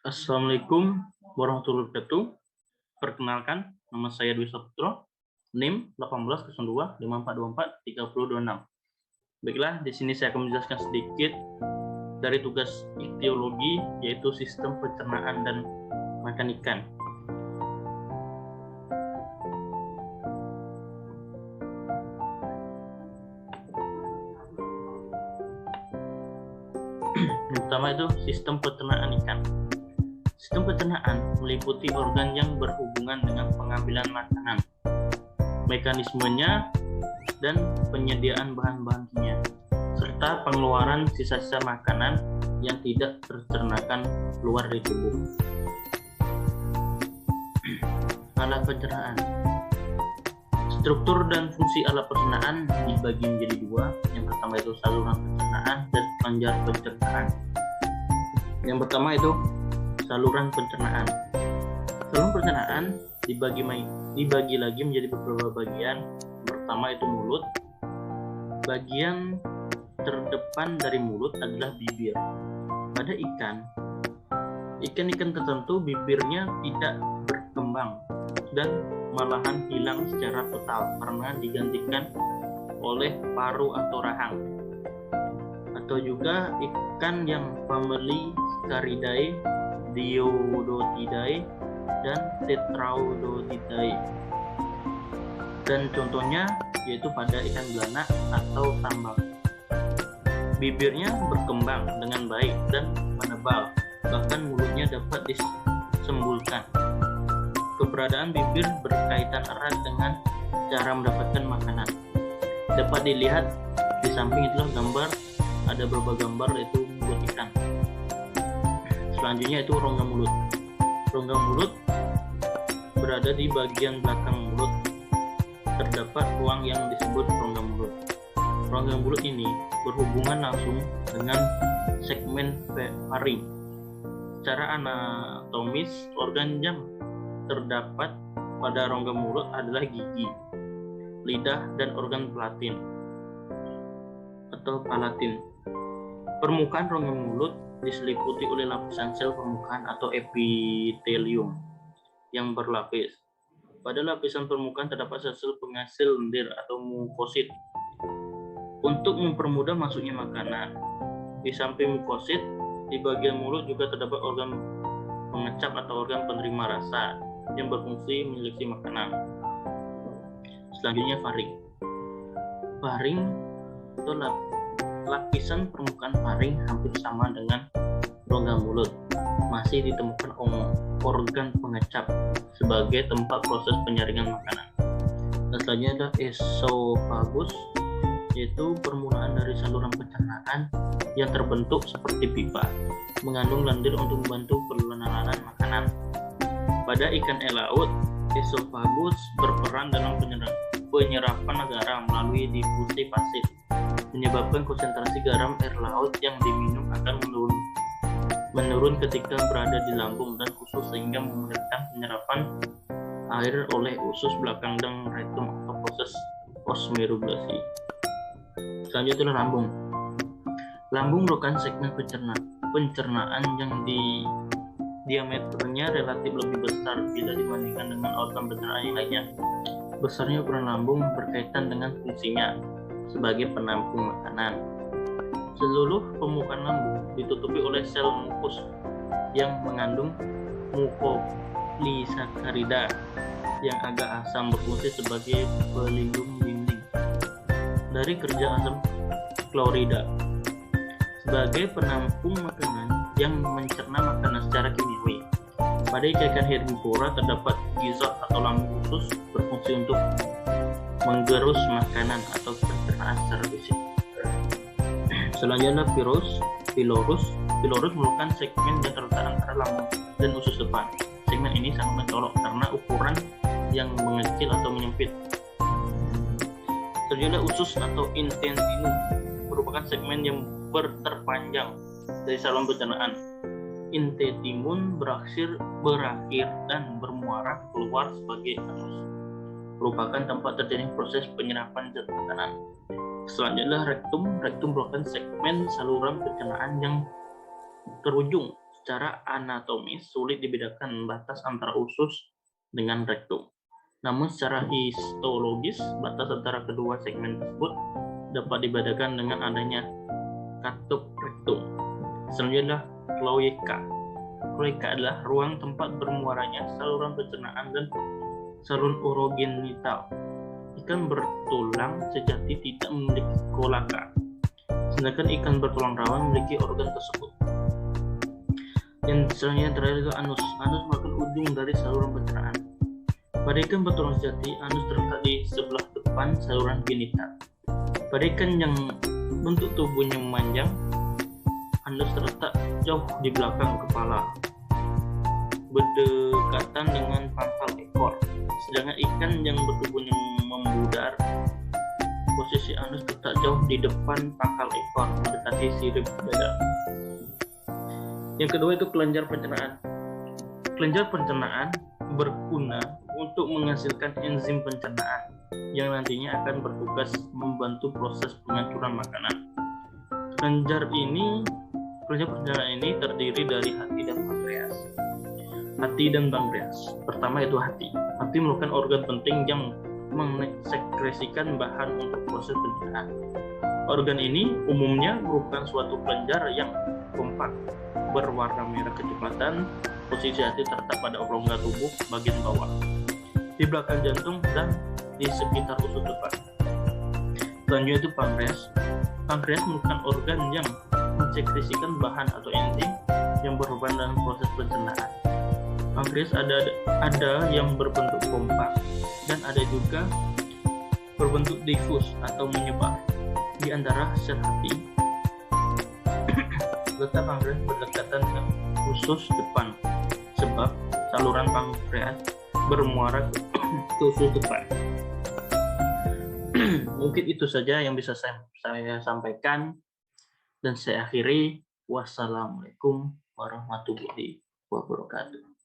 Assalamualaikum warahmatullahi wabarakatuh. Perkenalkan, nama saya Dwi Saputro, NIM 180254243026. Baiklah, di sini saya akan menjelaskan sedikit dari tugas ichtiologi, yaitu sistem pencernaan dan makan ikan. Yang pertama itu sistem pencernaan ikan. Sistem pencernaan meliputi organ yang berhubungan dengan pengambilan makanan, mekanismenya, dan penyediaan bahan-bahan kimia, serta pengeluaran sisa-sisa makanan yang tidak tercernakan keluar dari tubuh. Alat pencernaan. Struktur dan fungsi alat pencernaan dibagi menjadi dua. Yang pertama itu saluran pencernaan dan panjar pencernaan. Yang pertama itu saluran pencernaan. Saluran pencernaan dibagi lagi menjadi beberapa bagian. Yang pertama itu mulut. Bagian terdepan dari mulut adalah bibir. Pada ikan-ikan tertentu bibirnya tidak berkembang dan malahan hilang secara total karena digantikan oleh paru atau rahang. Atau juga ikan yang famili Scaridae, Diodotidae, dan Tetraudotidae. Dan contohnya yaitu pada ikan belanak atau tambang. Bibirnya berkembang dengan baik dan menebal, bahkan mulutnya dapat disembulkan. Keberadaan bibir berkaitan erat dengan cara mendapatkan makanan. Dapat dilihat di samping itulah gambar, ada beberapa gambar yaitu mulut ikan. Selanjutnya itu rongga mulut. Rongga mulut berada di bagian belakang mulut. Terdapat ruang yang disebut rongga mulut. Rongga mulut ini berhubungan langsung dengan segmen faring. Secara anatomis, organ yang terdapat pada rongga mulut adalah gigi, lidah, dan organ palatin. Permukaan rongga mulut diseliputi oleh lapisan sel permukaan atau epitelium yang berlapis. Pada lapisan permukaan terdapat sel penghasil lendir atau mukosit untuk mempermudah masuknya makanan. Di samping mukosit, di bagian mulut juga terdapat organ pengecap atau organ penerima rasa yang berfungsi menyeleksi makanan. Selanjutnya faring. Faring itu lapisan permukaan faring hampir sama dengan rongga mulut. Masih ditemukan organ pengecap sebagai tempat proses penyaringan makanan. Dan selanjutnya adalah esophagus, yaitu permulaan dari saluran pencernaan yang terbentuk seperti pipa, mengandung lendir untuk membantu pengelolaan makanan. Pada ikan air laut, esophagus berperan dalam penyerapan garam melalui difusi pasif, menyebabkan konsentrasi garam air laut yang diminum akan menurun ketika berada di lambung dan usus sehingga memudahkan penyerapan air oleh usus belakang dan rektum atau proses osmoregulasi. Selanjutnya lambung. Lambung merupakan segmen pencernaan yang diameternya relatif lebih besar bila dibandingkan dengan organ pencernaan yang lainnya. Besarnya ukuran lambung berkaitan dengan fungsinya sebagai penampung makanan. Seluruh permukaan lambung ditutupi oleh sel mukus yang mengandung mukopolisaccarida yang agak asam berfungsi sebagai pelindung dinding dari kerja asam klorida sebagai penampung makanan yang mencerna makanan secara kimiawi. Pada ikan herbivora terdapat gizot atau lambung khusus berfungsi untuk menggerus makanan atau pencernaan secara fisik. Selanjutnya pilorus merupakan segmen yang terletak antara lambung dan usus depan. Segmen ini sangat mencolok karena ukuran yang mengecil atau menyempit. Selanjutnya usus atau intestinum merupakan segmen yang terpanjang dari saluran pencernaan. Intestinum berakhir dan bermuara keluar sebagai anus, merupakan tempat terjadinya proses penyerapan zat makanan. Selanjutnya rektum merupakan segmen saluran pencernaan yang terujung secara anatomis sulit dibedakan batas antara usus dengan rektum. Namun secara histologis, batas antara kedua segmen tersebut dapat dibedakan dengan adanya katup rektum. Selanjutnya adalah kloaka. Kloaka adalah ruang tempat bermuaranya saluran pencernaan dan saluran urogenital. Ikan bertulang sejati tidak memiliki kloaka, sedangkan ikan bertulang rawan memiliki organ tersebut. Yang selanjutnya terakhir itu anus. Anus merupakan ujung dari saluran pencernaan. Pada ikan bertulang sejati, anus terletak di sebelah depan saluran genital. Pada ikan yang bentuk tubuhnya memanjang, anus terletak jauh di belakang kepala, berdekatan dengan pangkal ekor. Sedangkan ikan yang bertubuhnya membudar, posisi anus terletak jauh di depan pangkal ekor, mendekati sirip dada. Yang kedua itu kelenjar pencernaan. Kelenjar pencernaan berguna untuk menghasilkan enzim pencernaan yang nantinya akan bertugas membantu proses penghancuran makanan. Kelenjar pencernaan ini terdiri dari hati dan pankreas. Hati dan pankreas. Pertama itu hati. Hati merupakan organ penting yang mensekresikan bahan untuk proses pencernaan. Organ ini umumnya merupakan suatu kelenjar yang kompak, berwarna merah kecoklatan. Posisi hati terletak pada rongga tubuh bagian bawah, di belakang jantung dan di sekitar usus depan. Selanjutnya itu pankreas. Pankreas merupakan organ yang mensekresikan bahan atau enzim yang berperan dalam proses pencernaan. Pankreas ada yang berbentuk kompak dan ada juga berbentuk difus atau menyebar. Di antara sel hati, letak pankreas berdekatan dengan usus depan, sebab saluran pankreas bermuara ke usus depan. Mungkin itu saja yang bisa saya sampaikan, dan saya akhiri. Wassalamualaikum warahmatullahi wabarakatuh.